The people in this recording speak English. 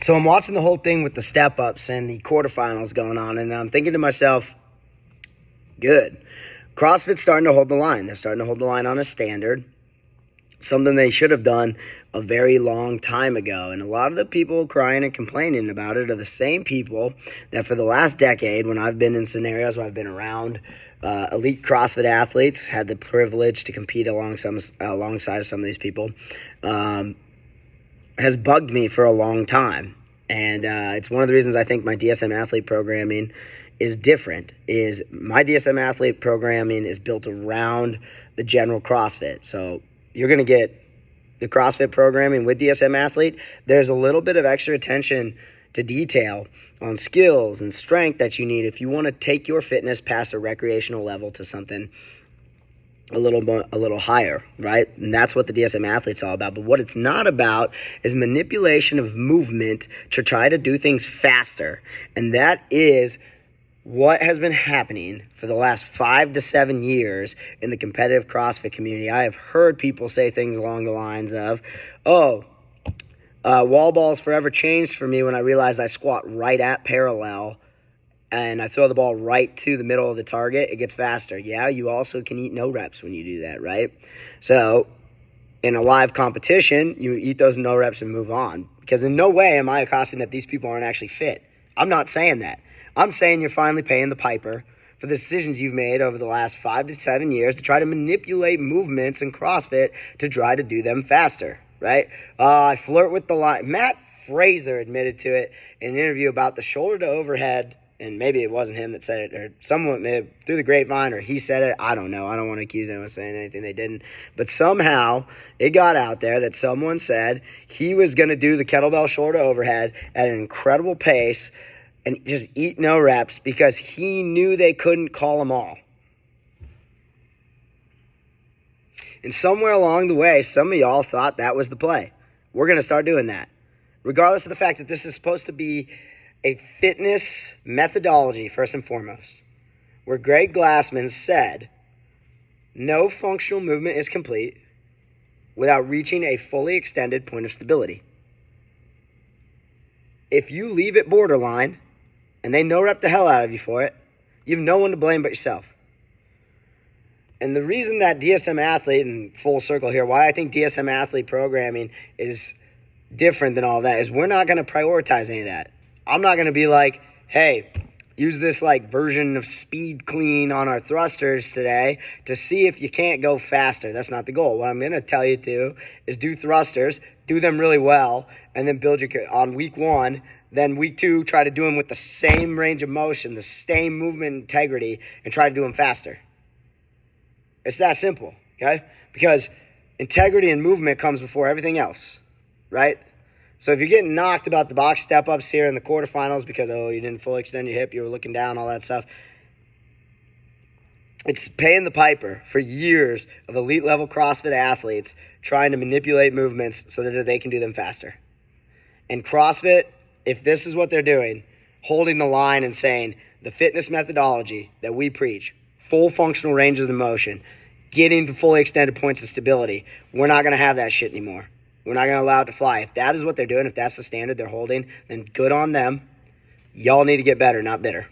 So I'm watching the whole thing with the step-ups and the quarterfinals going on, and I'm thinking to myself, good. CrossFit's starting to hold the line. They're starting to hold the line on a standard, something they should have done a very long time ago. And a lot of the people crying and complaining about it are the same people that for the last decade, when I've been in scenarios where I've been around elite CrossFit athletes, had the privilege to compete alongside some of these people, has bugged me for a long time. And it's one of the reasons I think my DSM athlete programming is different. Is my DSM athlete programming is built around the general CrossFit. So you're going to get the CrossFit programming with DSM athlete. There's a little bit of extra attention to detail on skills and strength that you need if you want to take your fitness past a recreational level to something a little higher, right? And that's what the DSM athlete's all about. But what it's not about is manipulation of movement to try to do things faster. And that is what has been happening for the last 5 to 7 years in the competitive CrossFit community. I have heard people say things along the lines of, wall balls forever changed for me when I realized I squat right at parallel and I throw the ball right to the middle of the target. It gets faster. Yeah, you also can eat no reps when you do that, right? So in a live competition, you eat those no reps and move on. Because in no way am I accosting that these people aren't actually fit. I'm not saying that. I'm saying you're finally paying the piper for the decisions you've made over the last 5 to 7 years to try to manipulate movements in CrossFit to try to do them faster, right? I flirt with the line. Matt Fraser admitted to it in an interview about the shoulder to overhead, and maybe it wasn't him that said it, or someone through the grapevine, or he said it. I don't know. I don't want to accuse him of saying anything they didn't. But somehow it got out there that someone said he was going to do the kettlebell shoulder overhead at an incredible pace and just eat no reps because he knew they couldn't call them all. And somewhere along the way, some of y'all thought that was the play. We're going to start doing that. Regardless of the fact that this is supposed to be a fitness methodology, first and foremost, where Greg Glassman said, no functional movement is complete without reaching a fully extended point of stability. If you leave it borderline, and they no-rep the hell out of you for it, you have no one to blame but yourself. And the reason that DSM athlete, and full circle here, why I think DSM athlete programming is different than all that is we're not going to prioritize any of that. I'm not going to be like, hey, use this version of speed clean on our thrusters today to see if you can't go faster. That's not the goal. What I'm going to tell you to is do thrusters, do them really well, and then build on week 1. Then week 2, try to do them with the same range of motion, the same movement integrity, and try to do them faster. It's that simple, okay? Because integrity and movement comes before everything else, right? So if you're getting knocked about the box step-ups here in the quarterfinals because, you didn't fully extend your hip, you were looking down, all that stuff, it's paying the piper for years of elite-level CrossFit athletes trying to manipulate movements so that they can do them faster. And CrossFit, if this is what they're doing, holding the line and saying the fitness methodology that we preach, full functional ranges of motion, getting to fully extended points of stability, we're not going to have that shit anymore. We're not going to allow it to fly. If that is what they're doing, if that's the standard they're holding, then good on them. Y'all need to get better, not bitter.